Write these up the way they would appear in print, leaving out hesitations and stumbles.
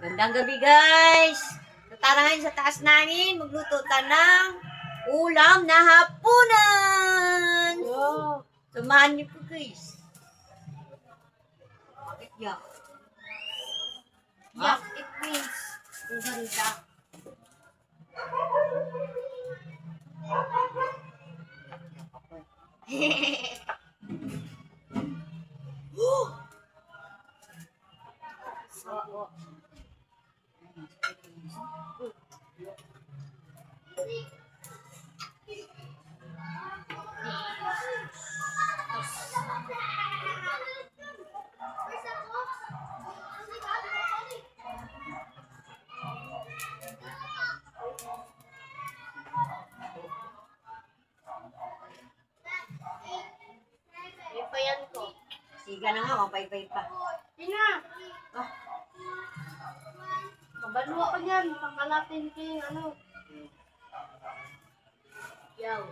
Gandang gabi guys! Tatarahin sa taas namin, magluto tayo ng ulam na hapunan! Wow. Samahan niyo po guys. Bakit yak? Yak, it means ugarita. May payan ko. Siga na nga, mapaypay pa. Tina! Ah, Mabalwa ka niyan. Pangkalatin ko yung ano. Yaw.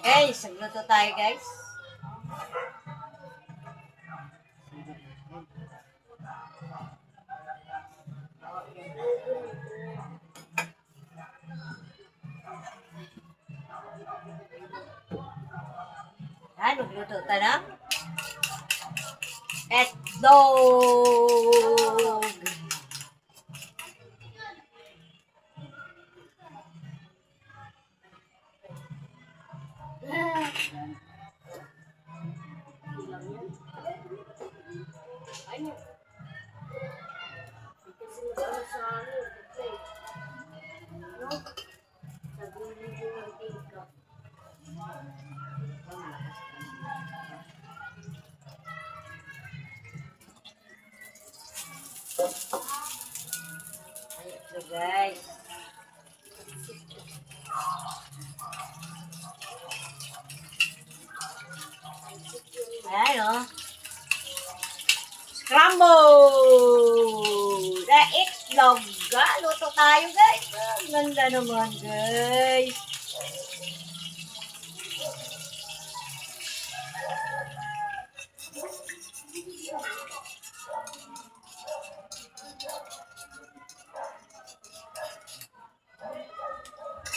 guys, nagluto tayo guys. Yan, nagluto tayo ng etdog. Ano? Kasi nagkano sa ano. Kasi. Ano? Sabi niyo ng tingka. Ayan so guys. Ayan o. Scramble! The itlog. Luto tayo guys. Ang ganda naman guys.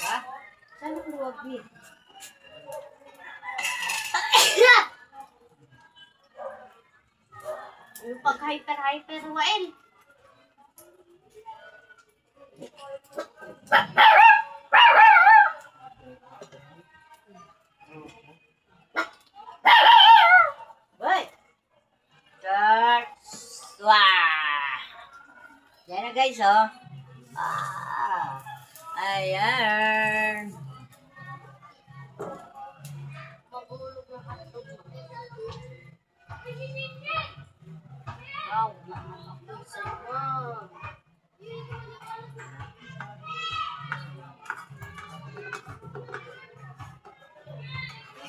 Ha? Saan ang luwag niya? Yung pag-hyper, Wael. Boy! Starts! Wah! Yan na guys, oh. Ah! Ayan! Magulog ng hotdog. Wow, nakakapisa na.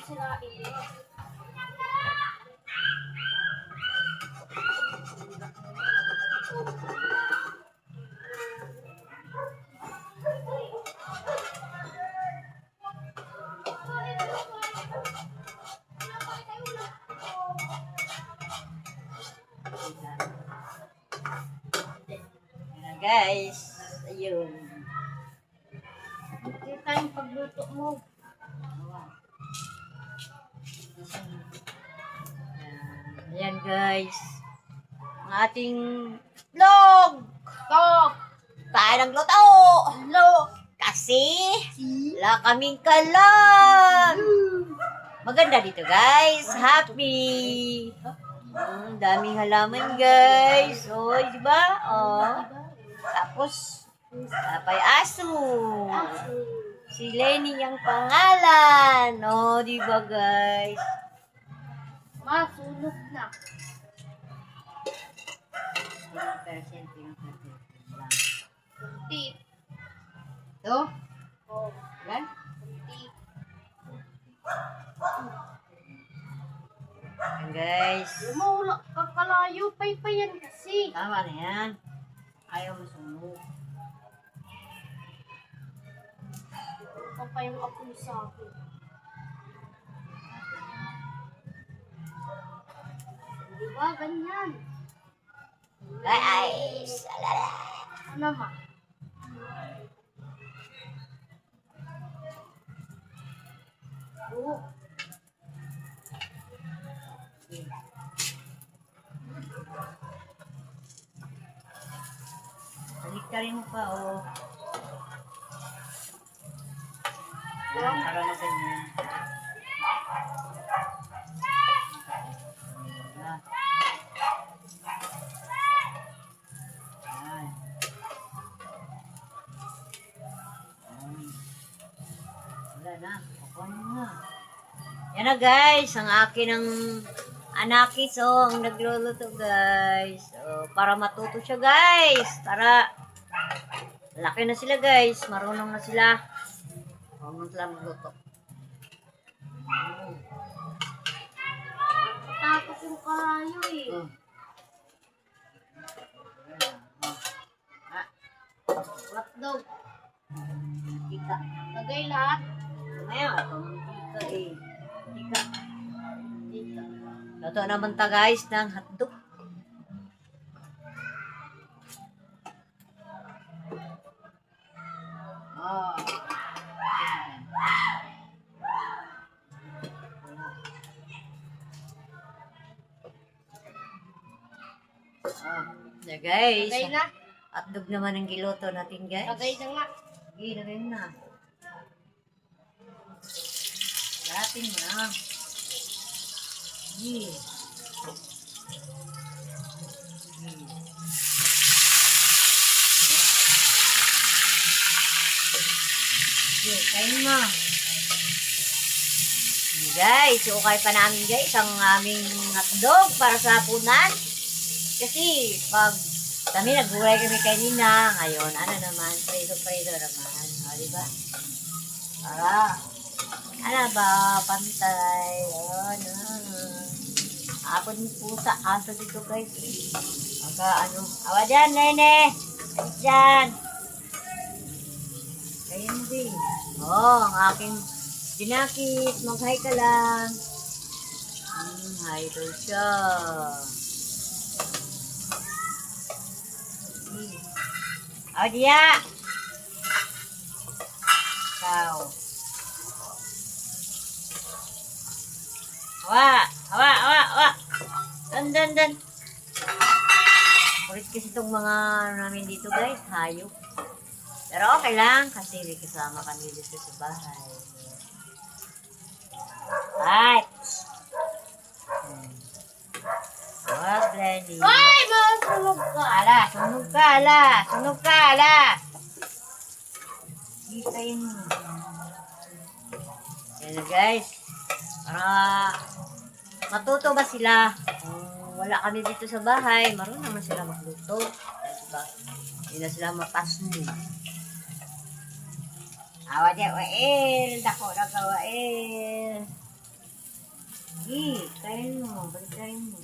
Sirain mo. Yan na guys. Ayun. Kita yung pagluto mo. Ayan guys. Ang ating vlog! Stop! Tayo nagluto! Hello! Kasi wala kaming kalan. Maganda dito guys. Happy. Daming halaman guys. Oh, di ba? Oh. Tapos tapay aso. Si Lenny ang pangalan. Oh, di ba guys? Masulog na. 50% yung lang. Kunti. Ito? Oh, Yan? kunti. Yan guys. Lumula, kakalayo, paypayan kasi. Tama na yan. Ayaw masunog. Ito pa yung apoy sa akin. Diba, ganyan. Guys, alala. Ano ma? Oo. Balik ka rin mo pa, oh. Yan, para maganyan. Yan. Yan. Wala na. Pakuha mo na. Yan na guys, ang akin ang anakis, oh, ang nagluluto guys. Oh, para matuto siya guys. Para laki na sila guys. Marunong na sila. Marunong sila magluto. Tapos yung kalayo eh. Oh. Ah, Hotdog. tika. Lagay lahat. Ngayon, tika eh. Tika. Tika. Luto naman ta guys ng hotdog. Ah. Na guys. Lagay na. Hotdog naman ang giluto natin guys. Lagay na nga. Sige, lagay mo na. Latin mo na. Sige. Sige, kain mo. Sige guys, ukay pa namin guys ang aming hotdog para sa hapunan. Kasi pag kami naggulay kami kanina, ngayon ano naman, preso-preso naman. O, diba? Para, ano ba, pantay. Ano. Apon yung pusa, aso dito guys. Maka ano, awa dyan, nene. Alis dyan. Kaya mo din. Oh, ang aking dinakit. Mag-hi ka lang. Hi daw siya. Oh, dia. Kau. Hawa. Dan. Kulit kasi itong mga namin dito guys, hayop. Pero okay lang kasi may kasama kami dito sa bahay. Right. Oh, Glenny. Ay, masunog ka. Sunog ka, ala. Hitayin mo. Yan na guys. Para matuto ba sila? Kung wala kami dito sa bahay, marunong naman sila magluto. Diba? Hindi na sila mapasmo. Awa di, wael. Dako na ka, wael. Sige, kain mo. Balikain mo.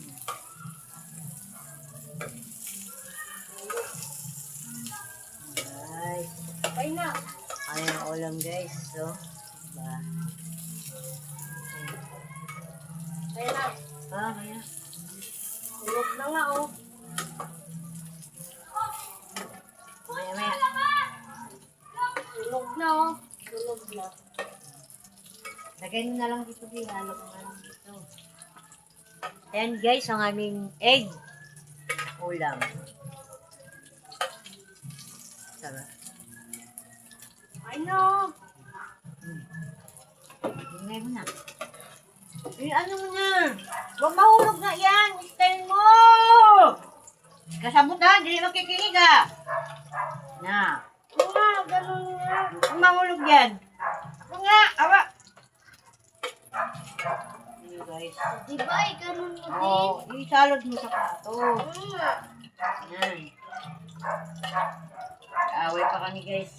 Guys. Okay na. Ano yung ulam guys? So, ba? Okay na. Kaya. Sunog na nga oh. Maya. Sunog na oh. Sunog na. Lagay mo na lang dito, halog mo na lang dito. Ayan guys, ang aming egg ulam. Sarap. Ay no. Lagay mo na. Ano mo na? Huwag mahulog na yan. Style mo! Kasabot ha, hindi makikinig ha. Na. Oo nga, ganun nga. Huwag mahulog yan. Ako nga, awa. Ayan guys. Diba eh, ganun mo din. Oh, isalod mo sa plato. Oo nga. Yan. Away pa kami guys.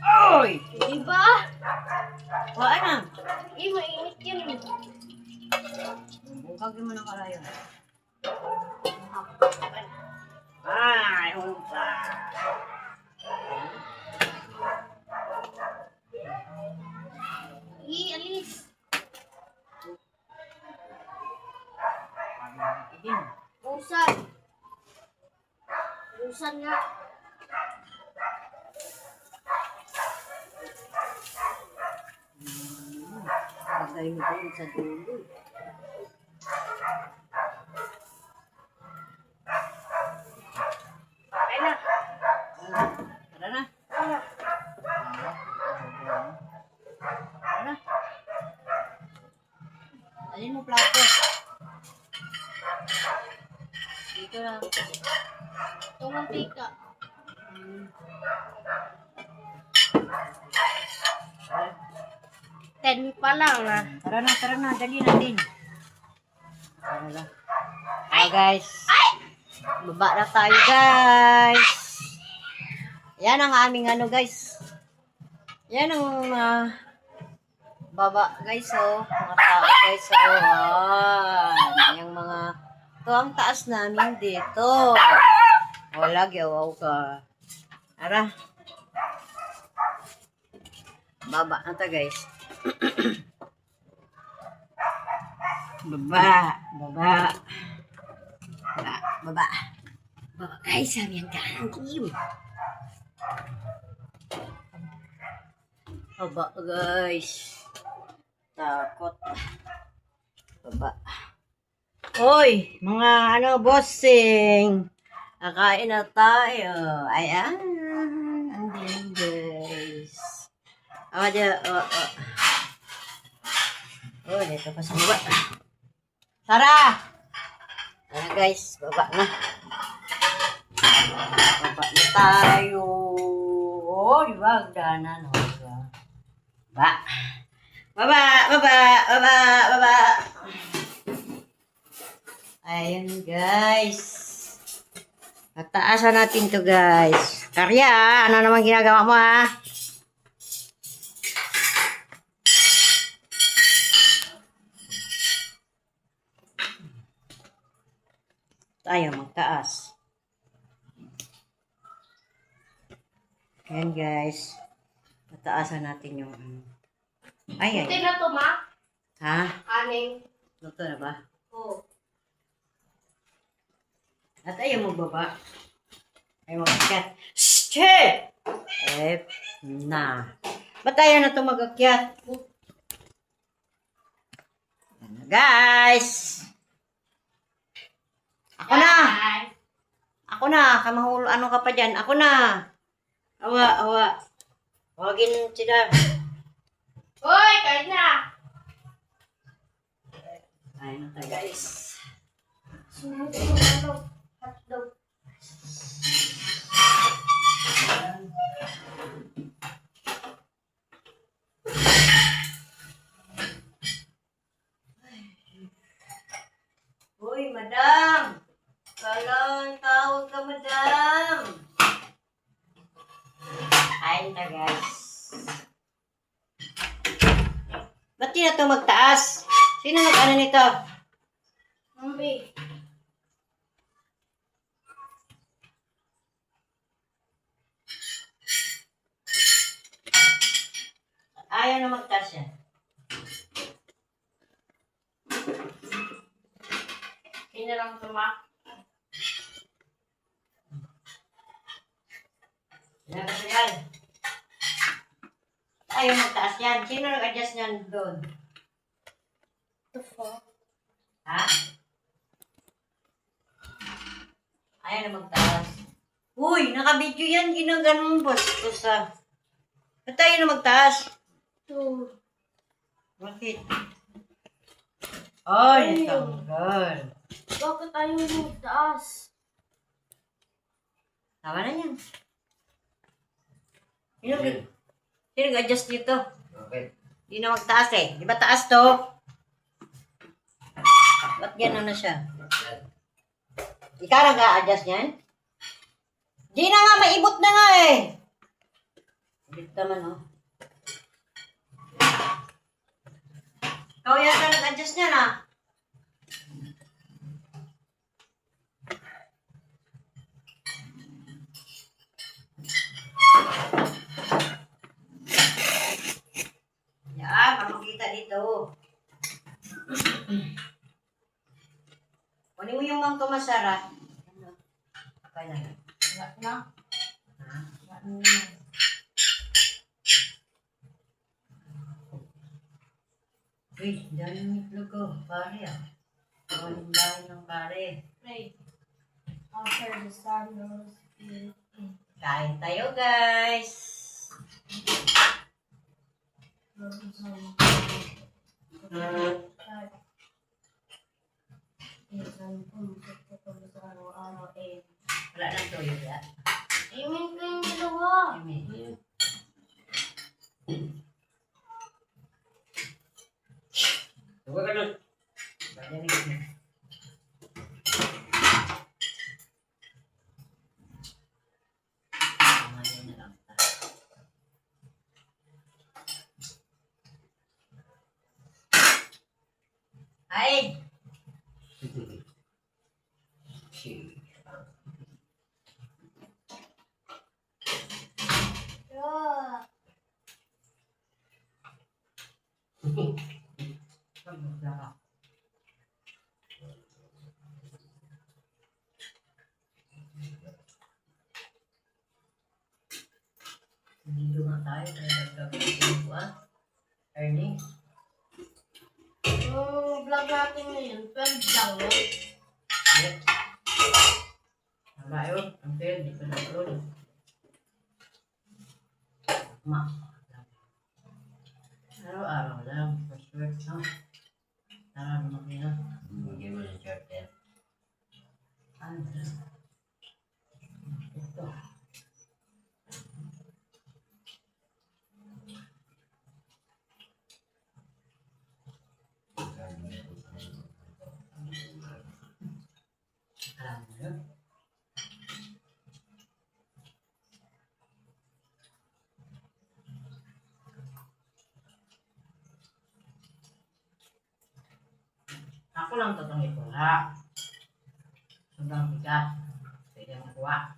Oy! Diba? Wala na. Eh, mainit yan eh. Bungkagin mo ng kalayo. Ay, humpa. Alis. Din. Oo Busan. Busan nga. Bagay mo doon sa dulo. Ay na. Tara na. Ano? Tara na. Alin mo plato? Dito lang. Itong mantika. Ten pa lang ah. Tara na, dali natin. Tara na. Ah, guys. Baba na tayo, guys. Yan ang aming ano, guys. Yan ang baba, guys, oh. Mga tao, guys, oh. Yung mga, ito ang taas namin dito. Wala, gawaw ka. Tara. Baba na ta, guys. Baba. Baba. Baba. Baba, guys. Sabi ang kangkim. Baba, guys. Takot. Baba. Hoy, mga ano, bossing. Kakain na tayo. Ayan. Andin, guys. Oh, dito pa sa baba. Tara! Tara, guys. Baba na. Baba na tayo. Oh, di ba? Hagdanan. Oh, di ba? Baba. Baba, baba, baba, baba. Ayun, guys. Pataasan natin to, guys. Karya, ano naman ginagawa mo, ha? Tayo magtaas. Ayan, guys. Pataasan natin yung ay. Buti na to, ma. Ha? Aning. Luto na ba? Oh. At ayaw magbaba. Ayaw mag-akyat. Shit! Na. Ba't ayaw na ito mag-akyat? Yan na, guys. Ako na. Ako na. Kamahulo. Ano ka pa dyan? Ako na. Awa. Huwagin sila. Hoy, kain na. Ayun na tayo, guys. Sunod yung ano. Hotdog. Uy, madam! Kalang tawag ka, madam! Ayun na, guys. Ba't di na ito magtaas? Sino nag-ano nito? Mami. Ayaw na magtaas yan. Kanya lang to, ma. Yan kasi yan. Ayaw magtaas yan. Sino nag-adjust yan doon? The fuck? Ha? Ayaw na magtaas. Uy, naka-video yan. Ginaganon mo. Bastos ah. Ba't tayo na magtaas? To. Bakit? Ay, natanggal. Bakit tayo magtaas? Tama na yan. Sino nag-adjust dito? Okay. Hindi na magtaas eh. Di ba taas to? Ba't gano'n na siya? Ikaw nag-a-adjust yan? Di na nga, maibot na nga eh. Ibig naman oh. Ikaw yata nag-adjust niya na. Yan, para makita dito. Kunin mo yung Mang Tomas, Sarah. Ano? Okay na. Wala na. Ha? Wala na naman. Uy, dami ng itlog ko. Pare ah. Ang dami ng pare. Pray. After the sun rose in. Kain tayo, guys. Araw-araw eh. Wala nang tuyo ya. Imin ko yung dalawa. Amen. Huwag ka nun. Balinig mo. Kumain na lang. Ay! Yeah. Dito nga tayo. Kaya nagkakasin ko Ernie. Yung vlog natin ngayon, 12 lang yun. Yep. Wala yun. Ang fail. Di pa na-upload. Ma. Araw-araw lang. First work. No? Tara, lumaki na. Hindi mo na shirt yan. Ano na? Ito. Alam mo yun? Ako lang totong ikuha. Sobrang bigat. Pwede makuha.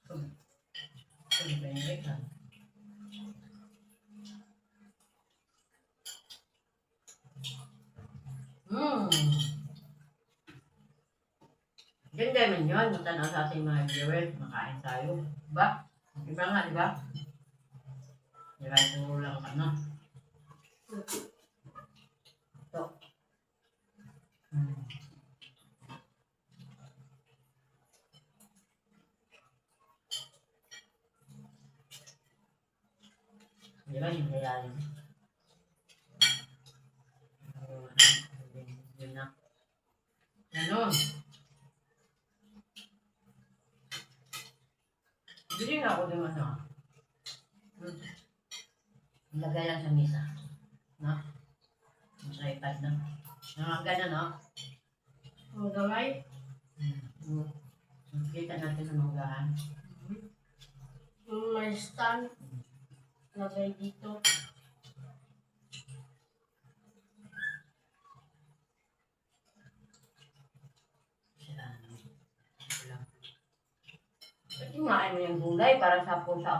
Pwede pa yung lang. Ganda naman yun. Matanaw sa ating mga viewers. Makain tayo. Diba? Diba nga, diba? Diba ito lang ano. Ito. Diba yung layalim? Yun na. Ganon. Bili nga ako din ano. Lagay lang sa misa. No? Sa iPad na. Gano'n, no? Ang gamay. Kita natin sa manggahan. Yung may stand. Lagay dito. Pwede kumain mo yung gulay para sa pusa